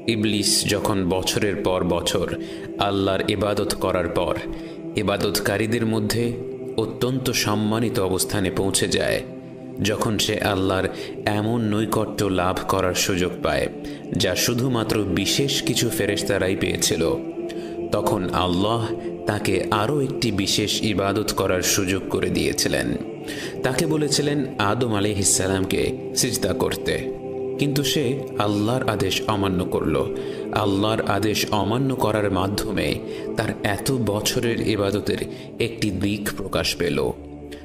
ইবলিস যখন বছরের পর বছর আল্লাহর ইবাদত করার পর ইবাদতকারীদের মধ্যে অত্যন্ত সম্মানিত অবস্থানে পৌঁছে যায়, যখন সে আল্লাহর এমন নৈকট্য লাভ করার সুযোগ পায় যা শুধুমাত্র বিশেষ কিছু ফেরেশতারাই পেয়েছিল, তখন আল্লাহ তাকে আরও একটি বিশেষ ইবাদত করার সুযোগ করে দিয়েছিলেন। তাকে বলেছিলেন আদম আলাইহিসসালামকে সিজদা করতে, কিন্তু সে আল্লাহর আদেশ অমান্য করল। আল্লাহর আদেশ অমান্য করার মাধ্যমে তার এত বছরের ইবাদতের একটি দিক প্রকাশ পেল।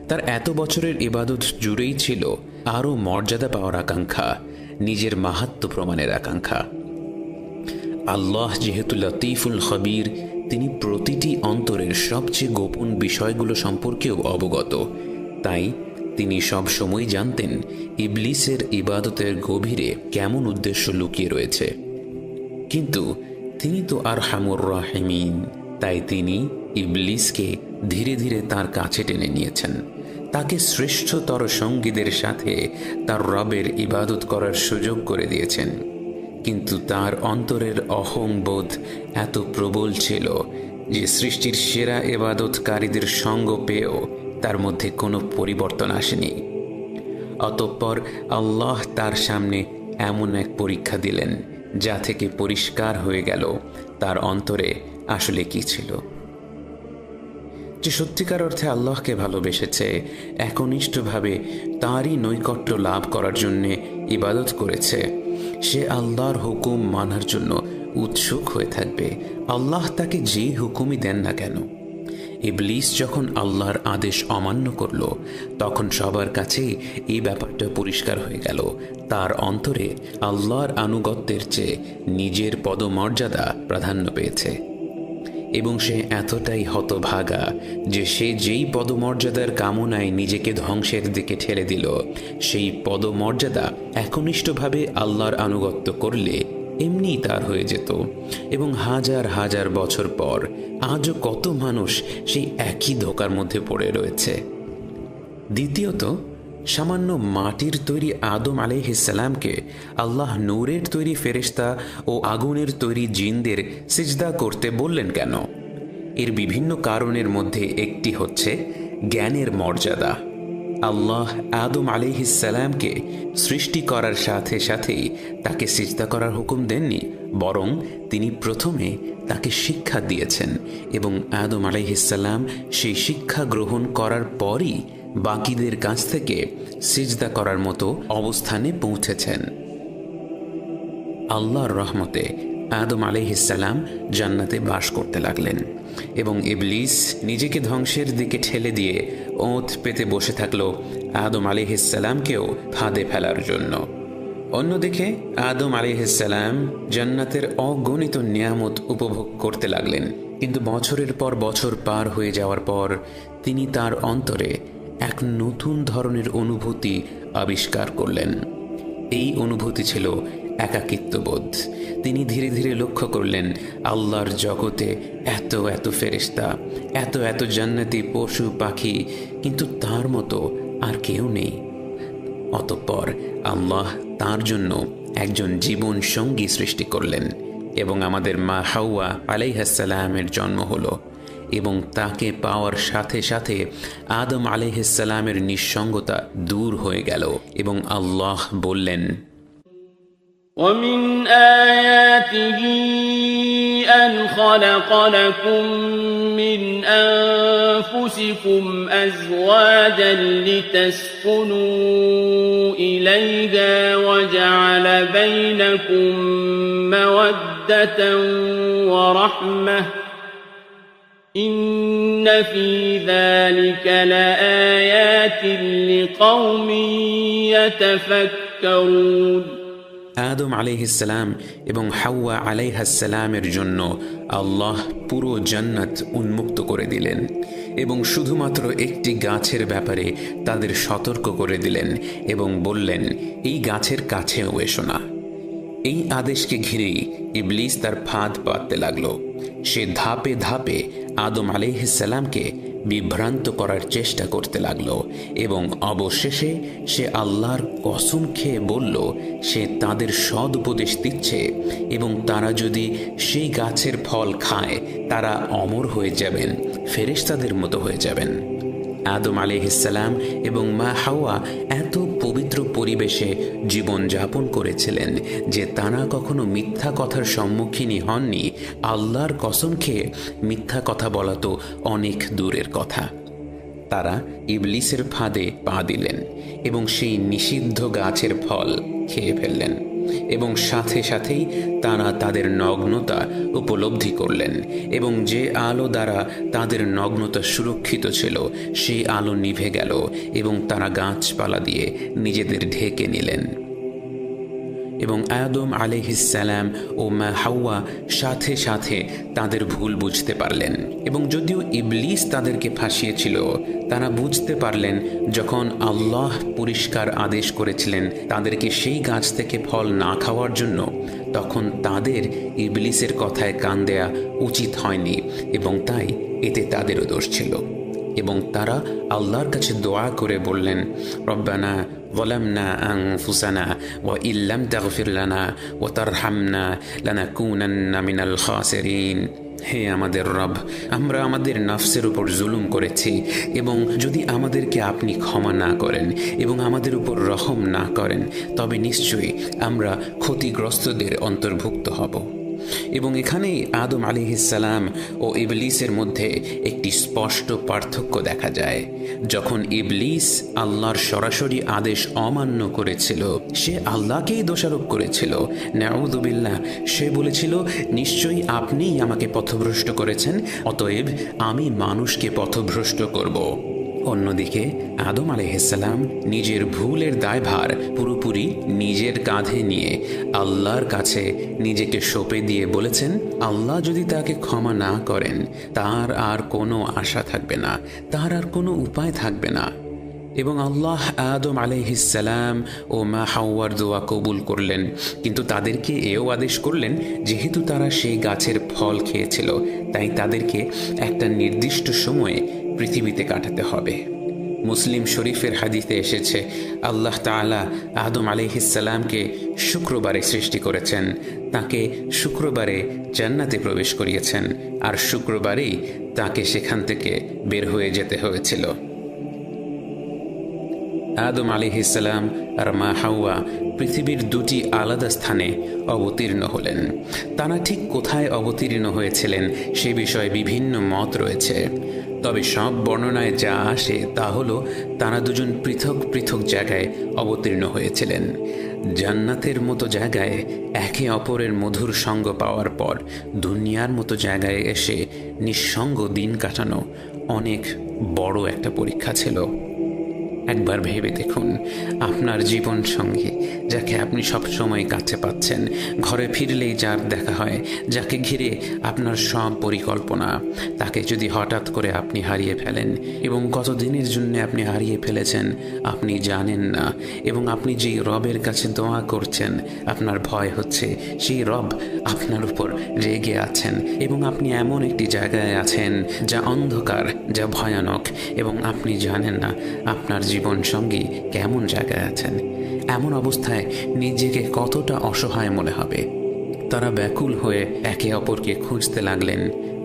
তার এত বছরের ইবাদত জুড়েই ছিল আরও মর্যাদা পাওয়ার আকাঙ্ক্ষা, নিজের মাহাত্ম্য প্রমাণের আকাঙ্ক্ষা। আল্লাহ যেহেতু লতিফুল খবীর, তিনি প্রতিটি অন্তরের সবচেয়ে গোপন বিষয়গুলো সম্পর্কেও অবগত, তাই তিনি সব সময় জানতেন ইবলিসের ইবাদতের গভীরে কেমন উদ্দেশ্য লুকিয়ে রয়েছে। কিন্তু তিনি তো আরহামুর রাহিমিন, তাই তিনি ইবলিসকে ধীরে ধীরে তার কাছে টেনে নিয়েছেন। তাকে শ্রেষ্ঠতর সঙ্গীদের সাথে তার রবের ইবাদত করার সুযোগ করে দিয়েছেন। কিন্তু তার অন্তরের অহংবোধ এত প্রবল ছিল যে সৃষ্টির সেরা ইবাদতকারীদের সঙ্গ পেয়েও তার মধ্যে কোনো পরিবর্তন আসেনি। অতঃপর আল্লাহ তার সামনে এমন এক পরীক্ষা দিলেন যা থেকে পরিষ্কার হয়ে গেল তার অন্তরে আসলে কি ছিল। যে সত্যিকার অর্থে আল্লাহকে ভালোবেসেছে, একনিষ্ঠভাবে তাঁরই নৈকট্য লাভ করার জন্যে ইবাদত করেছে, সে আল্লাহর হুকুম মানার জন্য উৎসুক হয়ে থাকবে, আল্লাহ তাকে যে হুকুমই দেন না কেন। ইবলিস যখন আল্লাহর আদেশ অমান্য করল, তখন সবার কাছে এই ব্যাপারটা পরিষ্কার হয়ে গেল তার অন্তরে আল্লাহর আনুগত্যের চেয়ে নিজের পদমর্যাদা প্রাধান্য পেয়েছে। এবং সে এতটাই হতভাগা যে সে যেই পদমর্যাদার কামনায় নিজেকে ধ্বংসের দিকে ঠেলে দিল, সেই পদমর্যাদা একনিষ্ঠভাবে আল্লাহর আনুগত্য করলে এমনিই তার হয়ে যেত। এবং হাজার হাজার বছর পর আজও কত মানুষ সেই একই ধোঁকার মধ্যে পড়ে রয়েছে। দ্বিতীয়ত, সামান্য মাটির তৈরি আদম আলাইহিসসালামকে আল্লাহ নূরের তৈরি ফেরেশতা ও আগুনের তৈরি জিনদের সিজদা করতে বললেন কেন? এর বিভিন্ন কারণের মধ্যে একটি হচ্ছে জ্ঞানের মর্যাদা। আল্লাহ আদম আলাইহিসসালামকে সৃষ্টি করার সাথে সাথেই তাকে সিজদা করার হুকুম দেননি, বরং তিনি প্রথমে তাকে শিক্ষা দিয়েছেন এবং আদম আলাইহিসসালাম সেই শিক্ষা গ্রহণ করার পরই বাকিদের কাছ থেকে সিজদা করার মতো অবস্থানে পৌঁছেছেন। আল্লাহর রহমতে আদম আলাইহিসসালাম জান্নাতে বাস করতে লাগলেন এবং ইবলিস নিজেকে ধ্বংসের দিকে ঠেলে দিয়ে ওঁত পেতে বসে থাকলো আদম আলাইহিসসালামকেও ফাঁদে ফেলার জন্য। অন্যদিকে আদম আলাইহিসসালাম জান্নাতের অগণিত নিয়ামত উপভোগ করতে লাগলেন, কিন্তু বছরের পর বছর পার হয়ে যাওয়ার পর তিনি তার অন্তরে এক নতুন ধরনের অনুভূতি আবিষ্কার করলেন। এই অনুভূতি ছিল একাকিত্ববোধ। তিনি ধীরে ধীরে লক্ষ্য করলেন আল্লাহর জগতে এত এত ফেরেশতা, এত এত জান্নাতি পশু পাখি, কিন্তু তার মতো আর কেউ নেই। অতঃপর আল্লাহ তার জন্য একজন জীবন সঙ্গী সৃষ্টি করলেন এবং আমাদের মা হাওয়া আলাইহিসসালামের জন্ম হলো। এবং তাকে পাওয়ার সাথে সাথে আদম আলাইহিসসালামের নিঃসঙ্গতা দূর হয়ে গেল এবং আল্লাহ বললেন, وَمِنْ آيَاتِهِ أَنْ خَلَقَ لَكُم مِّنْ أَنفُسِكُمْ أَزْوَاجًا لِّتَسْكُنُوا إِلَيْهَا وَجَعَلَ بَيْنَكُم مَّوَدَّةً وَرَحْمَةً إِنَّ فِي ذَلِكَ لَآيَاتٍ لِّقَوْمٍ يَتَفَكَّرُونَ। আদম আলাইহিসসালাম এবং হাওয়া আলাইহিসসালামের জন্য আল্লাহ পুরো জান্নাত উন্মুক্ত করে দিলেন এবং শুধুমাত্র একটি গাছের ব্যাপারে তাদের সতর্ক করে দিলেন এবং বললেন, এই গাছের কাছেও এসো না। এই আদেশকে ঘিরেই ইবলিস তার ফাঁদ পাততে লাগল। সে ধাপে ধাপে আদম আলাইহিসসালামকে বিভ্রান্ত করার চেষ্টা করতে লাগলো এবং অবশেষে সে আল্লাহর কসম খেয়ে বলল সে তাদের সৎ উপদেশ দিচ্ছে এবং তারা যদি সেই গাছের ফল খায় তারা অমর হয়ে যাবেন, ফেরেশতাদের মতো হয়ে যাবেন। আদম আলাইহিসসালাম এবং মা হাওয়া এত পবিত্র পরিবেশে জীবন যাপন করেছিলেন যে তারা কখনো মিথ্যা কথার সম্মুখীনই হননি। আল্লাহর কসম খেয়ে মিথ্যা কথা বলা তো অনেক দূরের কথা। তারা ইবলিসের ফাঁদে পা দিলেন এবং সেই নিষিদ্ধ গাছের ফল খেয়ে ফেললেন এবং সাথে সাথেই তারা তাদের নগ্নতা উপলব্ধি করলেন এবং যে আলো দ্বারা তাদের নগ্নতা সুরক্ষিত ছিল সেই আলো নিভে গেল এবং তারা গাছপালা দিয়ে নিজেদের ঢেকে নিলেন। এবং আদম আলাইহিসসালাম ও মা হাওয়া সাথে সাথে তাদের ভুল বুঝতে পারলেন এবং যদিও ইবলিস তাদেরকে ফাঁসিয়েছিল, তারা বুঝতে পারলেন যখন আল্লাহ পরিষ্কার আদেশ করেছিলেন তাদেরকে সেই গাছ থেকে ফল না খাওয়ার জন্য, তখন তাদের ইবলিসের কথায় কান দেয়া উচিত হয়নি এবং তাই এতে তাদেরও দোষ ছিল। এবং তারা আল্লাহর কাছে দোয়া করে বললেন, রব্বানা যালামনা আনফুসানা ওয়া ইল্লাম তাগফির লানা ওয়া তারহামনা লানাকুনান্না মিনাল খাসিরিন। হে আমাদের রব, আমরা আমাদের নফসের উপর জুলুম করেছি এবং যদি আমাদেরকে আপনি ক্ষমা না করেন এবং আমাদের উপর রহম না করেন তবে নিশ্চয়ই আমরা ক্ষতিগ্রস্তদের অন্তর্ভুক্ত হব। এবং এখানেই আদম আলাইহিসসালাম ও ইবলিসের মধ্যে একটি স্পষ্ট পার্থক্য দেখা যায়। যখন ইবলিস আল্লাহর সরাসরি আদেশ অমান্য করেছিল সে আল্লাহকেই দোষারোপ করেছিল, নাউযুবিল্লাহ। সে বলেছিল নিশ্চয়ই আপনিই আমাকে পথভ্রষ্ট করেছেন, অতএব আমি মানুষকে পথভ্রষ্ট করব। অন্যদিকে আদম আলাইহিসসালাম নিজের ভুলের দায়ভার পুরোপুরি নিজের কাঁধে নিয়ে আল্লাহর কাছে নিজেকে সঁপে দিয়ে বলেছেন আল্লাহ যদি তাকে ক্ষমা না করেন তার আর কোনো আশা থাকবে না, তার আর কোনো উপায় থাকবে না। এবং আল্লাহ আদম আলাইহিসসালাম ও মা হাওয়ার দোয়া কবুল করলেন, কিন্তু তাদেরকে এও আদেশ করলেন যেহেতু তারা সেই গাছের ফল খেয়েছিল তাই তাদেরকে একটা নির্দিষ্ট সময়ে পৃথিবীতে কাটাতে হবে। মুসলিম শরীফের হাদিসে এসেছে আল্লাহ তাআলা আদম আলাইহিসসালামকে শুক্রবারে সৃষ্টি করেছেন, তাকে শুক্রবারে জান্নাতে প্রবেশ করিয়েছেন আর শুক্রবারেই তাকে সেখান থেকে বের হয়ে যেতে হয়েছিল। আদম আলাইহিসসালাম আর মা হাওয়া পৃথিবীর দুটি আলাদা স্থানে অবতীর্ণ হলেন। তারা ঠিক কোথায় অবতীর্ণ হয়েছিলেন সে বিষয়ে বিভিন্ন মত রয়েছে, তবে সব বর্ণনায় যা আসে তা হলো তারা দুজন পৃথক পৃথক জায়গায় অবতীর্ণ হয়েছিলেন। জান্নাতের মতো জায়গায় একে অপরের মধুর সঙ্গ পাওয়ার পর দুনিয়ার মতো জায়গায় এসে নিঃসঙ্গ দিন কাটানো অনেক বড় একটা পরীক্ষা ছিল। একবার ভেবে দেখুন, আপনার জীবন সঙ্গী যাকে আপনি সব সময় কাছে পাচ্ছেন, ঘরে ফিরলেই যার দেখা হয়, যাকে ঘিরে আপনার সব পরিকল্পনা, তাকে যদি হঠাৎ করে আপনি হারিয়ে ফেলেন এবং কতদিনের জন্য আপনি হারিয়ে ফেলেছেন আপনি জানেন না, এবং আপনি যেই রবের কাছে দোয়া করছেন আপনার ভয় হচ্ছে সেই রব আপনার উপর রেগে আছেন এবং আপনি এমন একটি জায়গায় আছেন যা অন্ধকার, যা ভয়ানক, এবং আপনি জানেন না আপনার জীবন সঙ্গী কেমন জায়গায় আছেন। এমন অবস্থায় নিজেকে কতটা অসহায় মনে হবে। তারা ব্যাকুল হয়ে একে অপরকে খুঁজতে লাগলেন।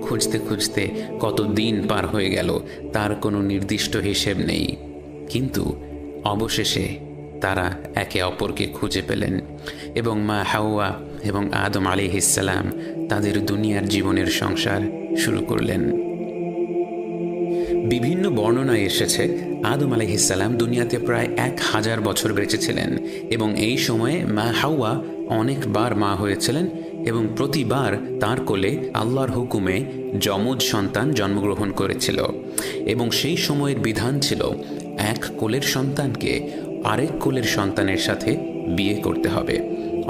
খুঁজতে খুঁজতে কত দিন পার হয়ে গেল তার কোনো নির্দিষ্ট হিসেব নেই, কিন্তু অবশেষে তারা একে অপরকে খুঁজে পেলেন এবং মা হাওয়া এবং আদম আলাইহিসসালাম তাদের দুনিয়ার জীবনের সংসার শুরু করলেন। বিভিন্ন বর্ণনায় এসেছে আদম আলাইহিসসালাম দুনিয়াতে প্রায় 1000 বছর বেঁচেছিলেন এবং এই সময়ে মা হাওয়া অনেকবার মা হয়েছিলেন এবং প্রতিবার তার কোলে আল্লাহর হুকুমে যমজ সন্তান জন্মগ্রহণ করেছিল এবং সেই সময়ের বিধান ছিল এক কোলের সন্তানকে আরেক কোলের সন্তানের সাথে বিয়ে করতে হবে।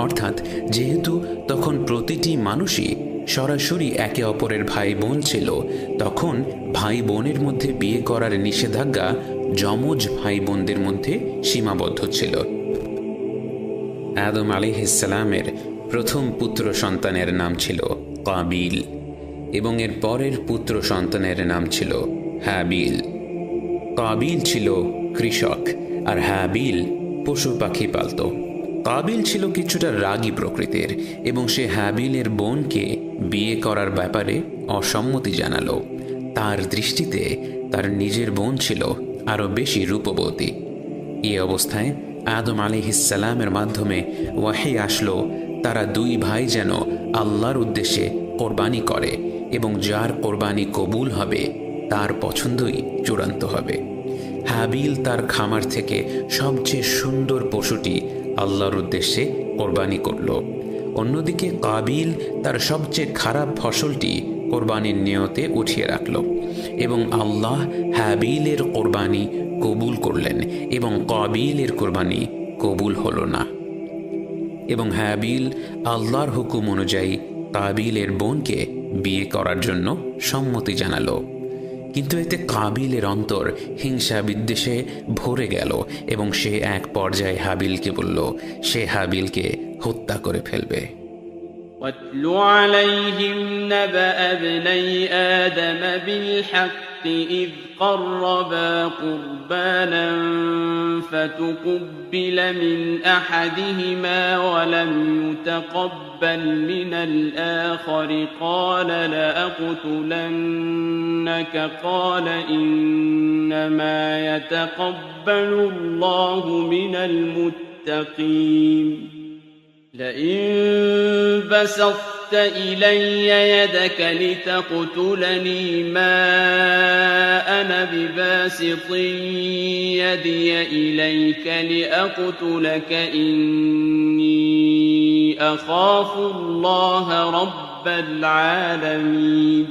অর্থাৎ যেহেতু তখন প্রতিটি মানুষই সরাসরি একে অপরের ভাই বোন ছিল, তখন ভাই বোনের মধ্যে বিয়ে করার নিষেধাজ্ঞা যমজ ভাই বোনদের মধ্যে সীমাবদ্ধ ছিল। আদম আলাইহিসসালামের প্রথম পুত্র সন্তানের নাম ছিল কাবিল এবং এর পরের পুত্র সন্তানের নাম ছিল হাবিল। কাবিল ছিল কৃষক আর হাবিল পশু পাখি পালত। কাবিল ছিল কিছুটা রাগী প্রকৃতির এবং সে হাবিলের বোনকে বিয়ে করার ব্যাপারে অসম্মতি জানালো। তার দৃষ্টিতে তার নিজের বোন ছিল আরও বেশি রূপবতী। এই অবস্থায় আদম আলাইহিসসালামের মাধ্যমে ওয়াহি আসলো তারা দুই ভাই যেন আল্লাহর উদ্দেশ্যে কোরবানি করে এবং যার কোরবানি কবুল হবে তার পছন্দই চূড়ান্ত হবে। হাবিল তার খামার থেকে সবচেয়ে সুন্দর পশুটি আল্লাহর উদ্দেশ্যে কোরবানি করল। অন্যদিকে কাবিল তার সবচেয়ে খারাপ ফসলটি কোরবানির নিয়তে উঠিয়ে রাখল এবং আল্লাহ হাবিলের কোরবানি কবুল করলেন এবং কাবিলের কোরবানি কবুল হলো না। এবং হাবিল আল্লাহর হুকুম অনুযায়ী কাবিলের বোনকে বিয়ে করার জন্য সম্মতি জানালো। কিন্তু এতে কাবিলের অন্তর হিংসা বিদ্বেষে ভরে গেল এবং সে এক পর্যায়ে হাবিলকে বলল সে হাবিলকে হত্যা করে ফেলবে। واتل عليهم نبأ ابني آدم بالحق إذ قربا قربانا فتقبل من أحدهما ولم يتقبل من الآخر قال لأقتلنك قال إنما يتقبل الله من المتقين لئن بسطت إلي يدك لتقتلني ما أنا بباسط يدي إليك لأقتلك إني أخاف الله رب العالمين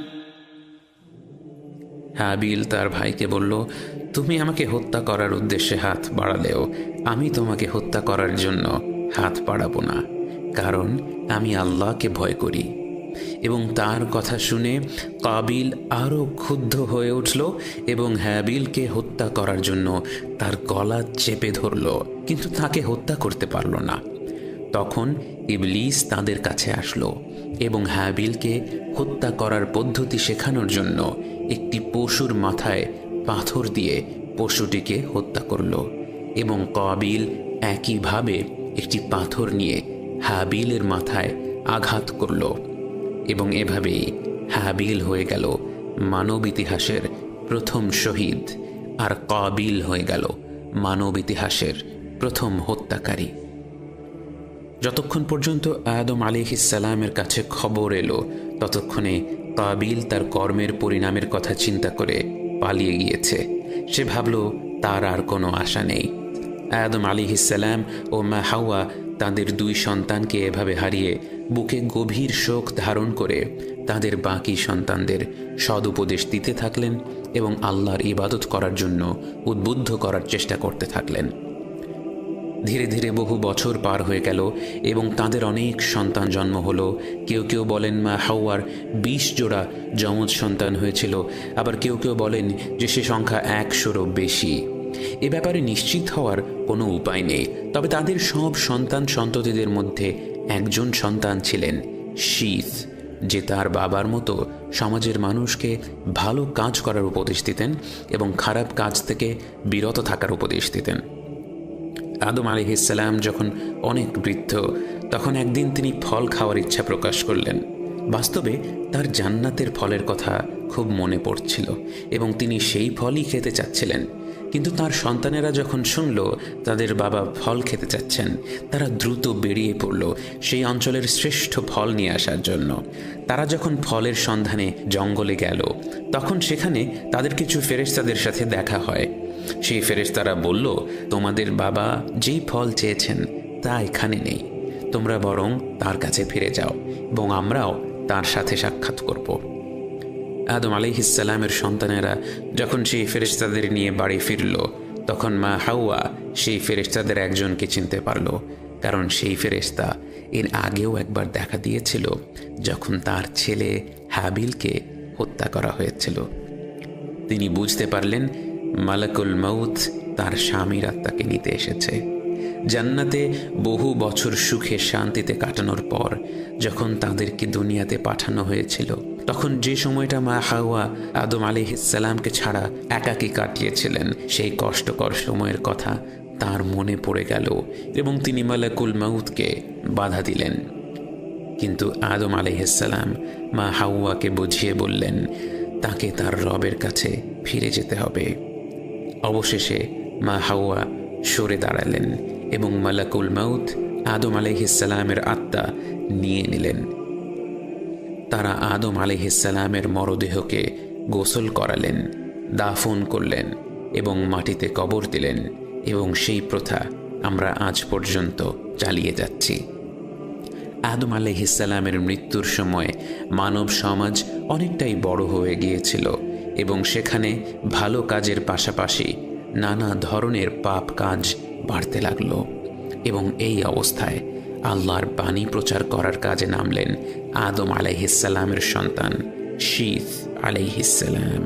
হাবিল তার ভাইকে বলল, তুমি আমাকে হত্যা করার উদ্দেশ্যে হাত বাড়ালেও আমি তোমাকে হত্যা করার জন্য হাত বাড়াবো না, কারণ আমি আল্লাহকে ভয় করি। এবং তার কথা শুনে কাবিল আরও ক্ষুব্ধ হয়ে উঠল এবং হাবিলকে হত্যা করার জন্য তার গলা চেপে ধরল, কিন্তু তাকে হত্যা করতে পারল না। তখন ইবলিস তাদের কাছে আসলো এবং হাবিলকে হত্যা করার পদ্ধতি শেখানোর জন্য একটি পশুর মাথায় পাথর দিয়ে পশুটিকে হত্যা করল এবং কাবিল একইভাবে একটি পাথর নিয়ে হাবিলের মাথায় আঘাত করল এবং এভাবেই হাবিল হয়ে গেল মানব ইতিহাসের প্রথম শহীদ আর কাবিল হয়ে গেল মানব ইতিহাসের প্রথম হত্যাকারী। যতক্ষণ পর্যন্ত আদম আলাইহিসসালামের কাছে খবর এলো ততক্ষণে কাবিল তার কর্মের পরিণামের কথা চিন্তা করে পালিয়ে গিয়েছে। সে ভাবল তার আর কোনো আশা নেই। আদম আলাইহিসসালাম ও মা হাওয়া তাদের দুই সন্তানকে এভাবে হারিয়ে বুকে গভীর শোক ধারণ করে তাদের বাকি সন্তানদের সদুপদেশ দিতে থাকলেন এবং আল্লাহর ইবাদত করার জন্য উদ্বুদ্ধ করার চেষ্টা করতে থাকলেন। ধীরে ধীরে বহু বছর পার হয়ে গেল এবং তাদের অনেক সন্তান জন্ম হলো। কেউ কেউ বলেন মা হাওয়ার 20 জোড়া যমজ সন্তান হয়েছিল, আবার কেউ কেউ বলেন যে সে সংখ্যা 100-রও বেশি। এ ব্যাপারে নিশ্চিত হওয়ার কোনো উপায় নেই। তবে তাদের সব সন্তান সন্ততিদের মধ্যে একজন সন্তান ছিলেন শীত, যে তার বাবার মতো সমাজের মানুষকে ভালো কাজ করার উপদেশ দিতেন এবং খারাপ কাজ থেকে বিরত থাকার উপদেশ দিতেন। আদম আলাইহিসসালাম যখন অনেক বৃদ্ধ তখন একদিন তিনি ফল খাওয়ার ইচ্ছা প্রকাশ করলেন। বাস্তবে তার জান্নাতের ফলের কথা খুব মনে পড়ছিল এবং তিনি সেই ফলই খেতে চাচ্ছিলেন। কিন্তু তার সন্তানেরা যখন শুনল তাদের বাবা ফল খেতে চাচ্ছেন, তারা দ্রুত বেরিয়ে পড়ল সেই অঞ্চলের শ্রেষ্ঠ ফল নিয়ে আসার জন্য। তারা যখন ফলের সন্ধানে জঙ্গলে গেল তখন সেখানে তাদের কিছু ফেরেশতাদের সাথে দেখা হয়। সেই ফেরেশতারা বলল, তোমাদের বাবা যেই ফল চেয়েছেন তা এখানে নেই, তোমরা বরং তার কাছে ফিরে যাও এবং আমরাও তার সাথে সাক্ষাৎ করব। আদম আলাইহিসসালামের সন্তানেরা যখন সেই ফেরেশতাদের নিয়ে বাড়ি ফিরল তখন মা হাওয়া সেই ফেরেশতাদের একজনকে চিনতে পারল, কারণ সেই ফেরেশতা এর আগেও একবার দেখা দিয়েছিল যখন তার ছেলে হাবিলকে হত্যা করা হয়েছিল। তিনি বুঝতে পারলেন মালাকুল মউত তার স্বামীর আত্মাকে নিতে এসেছে। জান্নাতে বহু বছর সুখে শান্তিতে কাটানোর পর যখন তাদেরকে দুনিয়াতে পাঠানো হয়েছিল তখন যে সময়টা মা হাওয়া আদম আলাইহিসসালামকে ছাড়া একাকী কাটিয়েছিলেন, সেই কষ্টকর সময়ের কথা তার মনে পড়ে গেল এবং তিনি মালাকুল মাউতকে বাধা দিলেন। কিন্তু আদম আলাইহিসসালাম মা হাওয়াকে বুঝিয়ে বললেন তাকে তার রবের কাছে ফিরে যেতে হবে। অবশেষে মা হাওয়া সরে দাঁড়ালেন এবং মালাকুল মাউত আদম আলাইহিসসালামের আত্মা নিয়ে নিলেন। তারা আদম আলাইহিসসালামের মরদেহকে গোসল করালেন, দাফন করলেন এবং মাটিতে কবর দিলেন, এবং সেই প্রথা আমরা আজ পর্যন্ত চালিয়ে যাচ্ছি। আদম আলাইহিসসালামের মৃত্যুর সময় মানব সমাজ অনেকটাই বড় হয়ে গিয়েছিল এবং সেখানে ভালো কাজের পাশাপাশি নানা ধরনের পাপ কাজ বাড়তে লাগল, এবং এই অবস্থায় আল্লাহর বাণী প্রচার করার কাজে নামলেন আদম আলাইহিসসালামের সন্তান শীত আলাইহিসসালাম।